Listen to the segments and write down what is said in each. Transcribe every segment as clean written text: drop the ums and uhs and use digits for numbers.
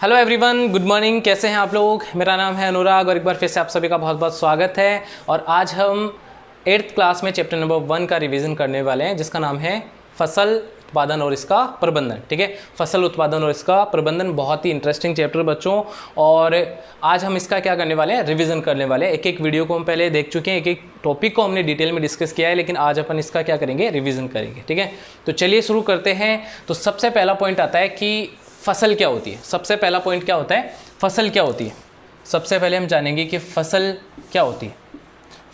Hello everyone, good morning. कैसे हैं आप लोग? मेरा नाम है अनुराग और एक बार फिर से आप सभी का बहुत बहुत स्वागत है। और आज हम 8th क्लास में चैप्टर नंबर 1 का रिवीजन करने वाले हैं, जिसका नाम है फसल उत्पादन और इसका प्रबंधन। ठीक है, फसल उत्पादन और इसका प्रबंधन बहुत ही इंटरेस्टिंग चैप्टर बच्चों। और आज हम इसका क्या करने वाले हैं, रिवीजन करने वाले हैं। एक एक वीडियो को हम पहले देख चुके हैं, एक एक टॉपिक को हमने डिटेल में डिस्कस किया है, लेकिन आज अपन इसका क्या करेंगे, रिवीजन करेंगे। ठीक है, तो चलिए शुरू करते हैं। तो सबसे पहला पॉइंट आता है कि फसल क्या होती है। सबसे पहला पॉइंट क्या होता है, फसल क्या होती है। सबसे पहले हम जानेंगे कि फसल क्या होती है।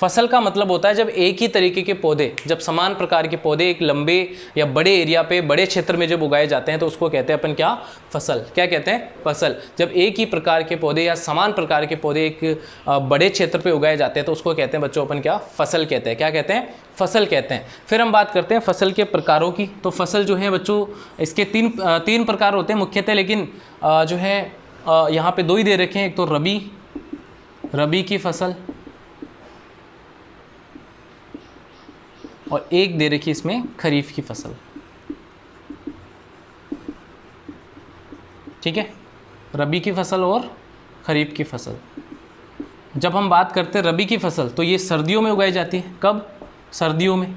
फसल का मतलब होता है जब एक ही तरीके के पौधे, जब समान प्रकार के पौधे एक लंबे या बड़े एरिया पे, बड़े क्षेत्र में जब उगाए जाते हैं तो उसको कहते हैं अपन क्या, फसल। क्या कहते हैं, फसल। जब एक ही प्रकार के पौधे या समान प्रकार के पौधे एक बड़े क्षेत्र पे उगाए जाते हैं तो उसको कहते हैं बच्चों अपन क्या, फसल कहते हैं। क्या कहते हैं, फसल कहते हैं। फिर हम बात करते हैं फसल के प्रकारों की। तो फसल जो है बच्चों, इसके तीन प्रकार होते हैं मुख्यतः, लेकिन जो है यहाँ पे दो ही दे रखे हैं। एक तो रबी की फसल और एक दे रखी इसमें खरीफ की फसल। ठीक है, रबी की फसल और खरीफ की फसल। जब हम बात करते हैं रबी की फसल तो ये सर्दियों में उगाई जाती है। कब, सर्दियों में।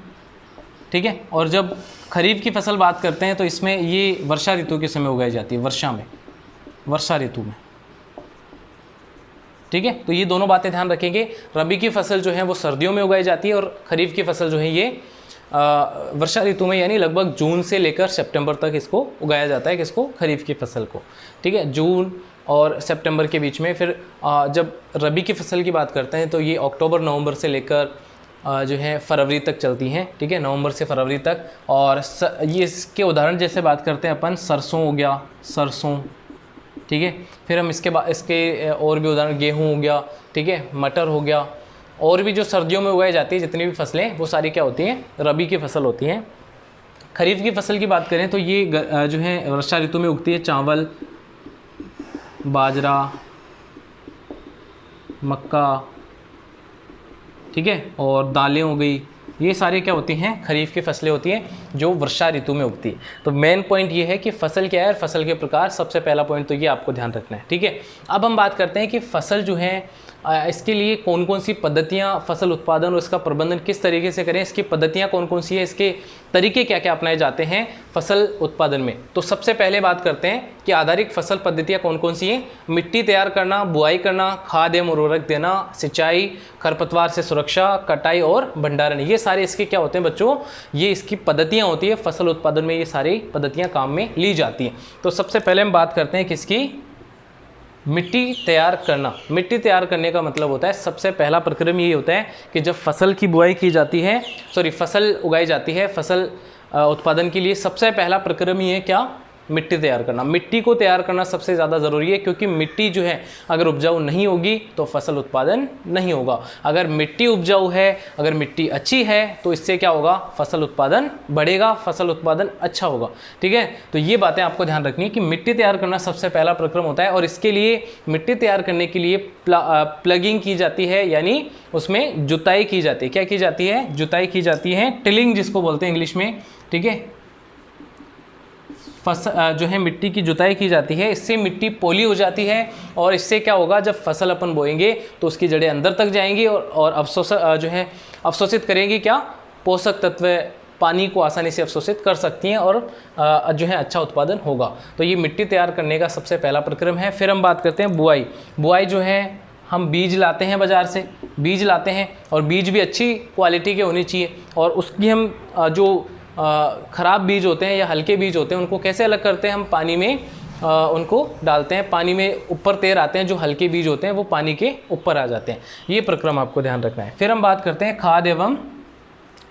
ठीक है, और जब खरीफ की फसल बात करते हैं तो इसमें ये वर्षा ऋतु के समय उगाई जाती है, वर्षा ऋतु में। ठीक है, तो ये दोनों बातें ध्यान रखेंगे। रबी की फसल जो है वो सर्दियों में उगाई जाती है और खरीफ की फसल जो है ये वर्षा ऋतु में, यानी लगभग जून से लेकर सितंबर तक इसको उगाया जाता है। किसको, खरीफ की फसल को। ठीक है, जून और सितंबर के बीच में। फिर जब रबी की फसल की बात करते हैं तो ये अक्टूबर नवंबर से लेकर जो है फरवरी तक चलती हैं। ठीक है, नवंबर से फरवरी तक। और ये इसके उदाहरण जैसे बात करते हैं अपन, सरसों हो गया, सरसों। ठीक है, फिर हम इसके और भी उदाहरण, गेहूं हो गया। ठीक है, मटर हो गया। और भी जो सर्दियों में उगाई जाती है जितनी भी फसलें, वो सारी क्या होती हैं, रबी की फसल होती हैं। खरीफ की फसल की बात करें तो ये जो है वर्षा ऋतु में उगती है। चावल, बाजरा, मक्का, ठीक है, और दालें हो गई। ये सारे क्या होती हैं, खरीफ की फसलें होती हैं जो वर्षा ऋतु में उगती है। तो मेन पॉइंट ये है कि फसल क्या है और फसल के प्रकार। सबसे पहला पॉइंट तो ये आपको ध्यान रखना है। ठीक है, अब हम बात करते हैं कि फसल जो है इसके लिए कौन कौन सी पद्धतियाँ, फसल उत्पादन और इसका प्रबंधन किस तरीके से करें, इसकी पद्धतियाँ कौन कौन सी है, इसके तरीके क्या क्या अपनाए जाते हैं फसल उत्पादन में। तो सबसे पहले बात करते हैं कि आधारित फसल पद्धतियाँ कौन कौन सी हैं। मिट्टी तैयार करना, बुआई करना, खाद एवं उर्वरक देना, सिंचाई, खरपतवार से सुरक्षा, कटाई और भंडारण। ये सारे इसके क्या होते हैं बच्चों, ये इसकी पद्धतियाँ होती है फसल उत्पादन में। ये सारी पद्धतियाँ काम में ली जाती हैं। तो सबसे पहले हम बात करते हैं किसकी, मिट्टी तैयार करना। मिट्टी तैयार करने का मतलब होता है, सबसे पहला प्रक्रम ये होता है कि जब फसल की बुआई की जाती है, फसल उगाई जाती है, फसल उत्पादन के लिए सबसे पहला प्रक्रम ये है क्या, मिट्टी तैयार करना। मिट्टी को तैयार करना सबसे ज़्यादा ज़रूरी है, क्योंकि मिट्टी जो है अगर उपजाऊ नहीं होगी तो फसल उत्पादन नहीं होगा। अगर मिट्टी उपजाऊ है, अगर मिट्टी अच्छी है तो इससे क्या होगा, फसल उत्पादन बढ़ेगा, फसल उत्पादन अच्छा होगा। ठीक है, तो ये बातें आपको ध्यान रखनी है कि मिट्टी तैयार करना सबसे पहला प्रक्रम होता है। और इसके लिए, मिट्टी तैयार करने के लिए प्लगिंग की जाती है, यानी उसमें जुताई की जाती है। क्या की जाती है, जुताई की जाती है, टिलिंग जिसको बोलते हैं इंग्लिश में। ठीक है, जो है मिट्टी की जुताई की जाती है। इससे मिट्टी पोली हो जाती है और इससे क्या होगा, जब फसल अपन बोएंगे तो उसकी जड़ें अंदर तक जाएंगी और अवशोषित करेंगी क्या, पोषक तत्व, पानी को आसानी से अवशोषित कर सकती हैं और जो है अच्छा उत्पादन होगा। तो ये मिट्टी तैयार करने का सबसे पहला प्रक्रम है। फिर हम बात करते हैं बुआई। बुआई जो है, हम बीज लाते हैं बाज़ार से, बीज लाते हैं और बीज भी अच्छी क्वालिटी के होनी चाहिए। और उसकी हम जो ख़राब बीज होते हैं या हल्के बीज होते हैं उनको कैसे अलग करते हैं, हम पानी में उनको डालते हैं, पानी में ऊपर तैर आते हैं। जो हल्के बीज होते हैं वो पानी के ऊपर आ जाते हैं। ये प्रक्रम आपको ध्यान रखना है। फिर हम बात करते हैं खाद एवं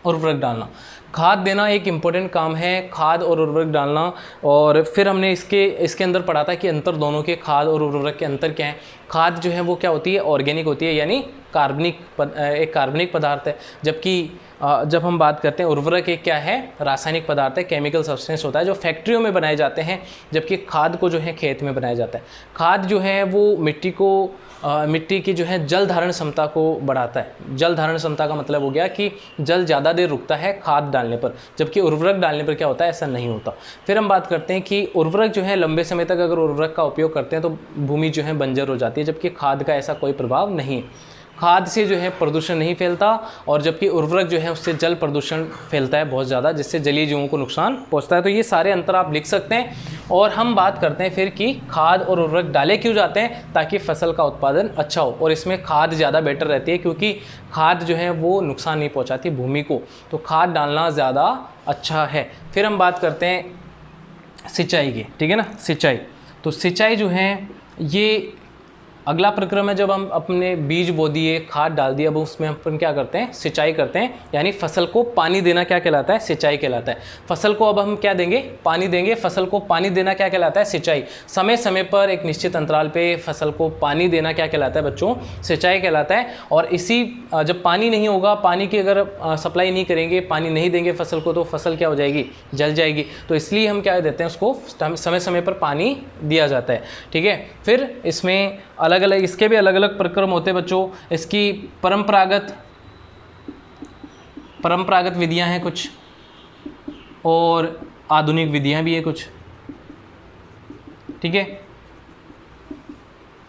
उर्वरक डालना। खाद देना एक इम्पोर्टेंट काम है, खाद और उर्वरक डालना। और फिर हमने इसके अंदर पढ़ा था कि अंतर दोनों के, खाद और उर्वरक के अंतर क्या है। खाद जो है वो क्या होती है, ऑर्गेनिक होती है, यानी एक कार्बनिक पदार्थ है। जबकि जब हम बात करते हैं उर्वरक, एक क्या है, रासायनिक पदार्थ है, केमिकल सब्सटेंस होता है जो फैक्ट्रियों में बनाए जाते हैं, जबकि खाद को जो है खेत में बनाया जाता है। खाद जो है वो मिट्टी की जो है जल धारण क्षमता को बढ़ाता है। जल धारण क्षमता का मतलब हो गया कि जल ज़्यादा देर रुकता है खाद डालने पर, जबकि उर्वरक डालने पर क्या होता है, ऐसा नहीं होता। फिर हम बात करते हैं कि उर्वरक जो है लंबे समय तक अगर उर्वरक का उपयोग करते हैं तो भूमि जो है बंजर हो जाती है, जबकि खाद का ऐसा कोई प्रभाव नहीं है। खाद से जो है प्रदूषण नहीं फैलता, और जबकि उर्वरक जो है उससे जल प्रदूषण फैलता है बहुत ज़्यादा, जिससे जलीय जीवों को नुकसान पहुंचता है। तो ये सारे अंतर आप लिख सकते हैं। और हम बात करते हैं फिर कि खाद और उर्वरक डाले क्यों जाते हैं, ताकि फसल का उत्पादन अच्छा हो। और इसमें खाद ज़्यादा बेटर रहती है, क्योंकि खाद जो है वो नुकसान नहीं पहुँचाती भूमि को, तो खाद डालना ज़्यादा अच्छा है। फिर हम बात करते हैं सिंचाई की, ठीक है ना, सिंचाई। तो सिंचाई जो है ये अगला प्रक्रम है। जब हम अपने बीज बो दिए, खाद डाल दिए, अब उसमें अपन क्या करते हैं, सिंचाई करते हैं, यानी फसल को पानी देना क्या कहलाता है, सिंचाई कहलाता है। फसल को अब हम क्या देंगे, पानी देंगे। फसल को पानी देना क्या कहलाता है, सिंचाई। समय समय पर एक निश्चित अंतराल पे फसल को पानी देना क्या कहलाता है बच्चों, सिंचाई कहलाता है। और इसी जब पानी नहीं होगा, पानी की अगर सप्लाई नहीं करेंगे, पानी नहीं देंगे फसल को, तो फसल क्या हो जाएगी, जल जाएगी। तो इसलिए हम क्या देते हैं, उसको समय समय पर पानी दिया जाता है, ठीक है। फिर इसमें अलग अलग, इसके भी अलग अलग प्रक्रम होते हैं बच्चों। इसकी परंपरागत विधियां हैं कुछ, और आधुनिक विधियां भी है कुछ, ठीक है।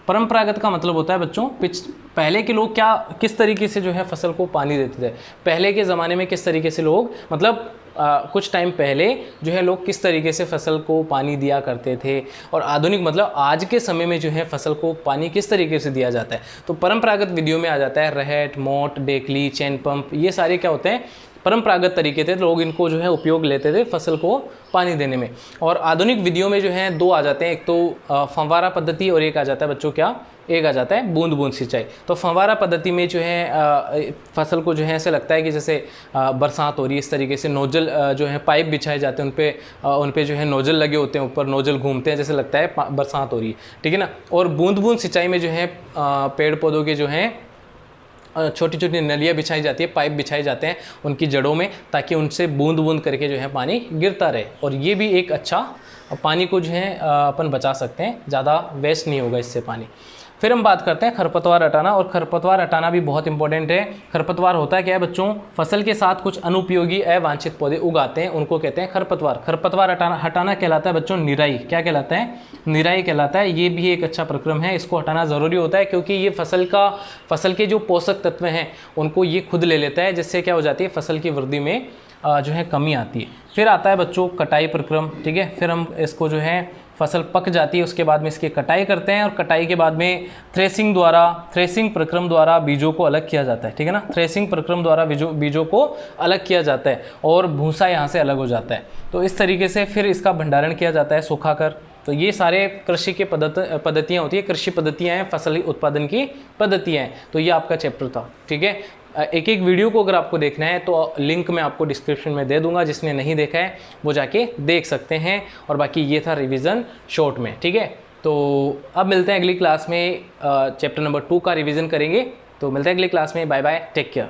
परंपरागत का मतलब होता है बच्चों, पहले के लोग किस तरीके से जो है फसल को पानी देते थे। पहले के ज़माने में किस तरीके से लोग, मतलब कुछ टाइम पहले जो है लोग किस तरीके से फसल को पानी दिया करते थे, और आधुनिक मतलब आज के समय में जो है फसल को पानी किस तरीके से दिया जाता है। तो परंपरागत विधियों में आ जाता है रहट, मोट, डेकली, चैन पंप, ये सारे क्या होते हैं, परंपरागत तरीके थे। लोग इनको जो है उपयोग लेते थे फसल को पानी देने में। और आधुनिक विधियों में जो है दो आ जाते हैं, एक तो फंवारा पद्धति, और एक आ जाता है बच्चों क्या, एक आ जाता है बूंद बूंद सिंचाई। तो फंवारा पद्धति में जो है फसल को जो है ऐसे लगता है कि जैसे बरसात हो रही है, इस तरीके से नोजल जो है पाइप बिछाए जाते हैं, उन पे जो है नोजल लगे होते हैं, ऊपर नोजल घूमते हैं, जैसे लगता है बरसात हो रही है, ठीक है ना। और बूंद बूंद सिंचाई में जो है पेड़ पौधों के जो हैं छोटी छोटी नलियाँ बिछाई जाती है, पाइप बिछाए जाते हैं उनकी जड़ों में, ताकि उनसे बूंद बूंद करके जो है पानी गिरता रहे। और ये भी एक अच्छा, पानी को जो है अपन बचा सकते हैं, ज़्यादा वेस्ट नहीं होगा इससे पानी। फिर हम बात करते हैं खरपतवार हटाना, और खरपतवार हटाना भी बहुत इंपॉर्टेंट है। खरपतवार होता क्या है बच्चों, फसल के साथ कुछ अनुपयोगी अवांछित पौधे उगाते हैं, उनको कहते हैं खरपतवार। खरपतवार हटाना कहलाता है बच्चों निराई। क्या कहलाता है, निराई कहलाता है। ये भी एक अच्छा प्रक्रम है, इसको हटाना ज़रूरी होता है, क्योंकि ये फसल के जो पोषक तत्व हैं उनको ये खुद ले लेता है, जिससे क्या हो जाती है, फसल की वृद्धि में जो है कमी आती है। फिर आता है बच्चों कटाई प्रक्रम, ठीक है। फिर हम इसको जो है फसल पक जाती है, उसके बाद में इसकी कटाई करते हैं, और कटाई के बाद में थ्रेसिंग प्रक्रम द्वारा बीजों को अलग किया जाता है, ठीक है ना। थ्रेसिंग प्रक्रम द्वारा बीजों को अलग किया जाता है, और भूसा यहाँ से अलग हो जाता है। तो इस तरीके से फिर इसका भंडारण किया जाता है सुखाकर। तो ये सारे कृषि के पद्धतियाँ होती है, कृषि पद्धतियाँ हैं, फसल उत्पादन की पद्धतियाँ हैं। तो ये आपका चैप्टर था, ठीक है। एक एक वीडियो को अगर आपको देखना है तो लिंक मैं आपको डिस्क्रिप्शन में दे दूंगा, जिसने नहीं देखा है वो जाके देख सकते हैं। और बाकी ये था रिवीजन शॉर्ट में, ठीक है। तो अब मिलते हैं अगली क्लास में, चैप्टर नंबर 2 का रिवीजन करेंगे। तो मिलते हैं अगली क्लास में, बाय बाय, टेक केयर।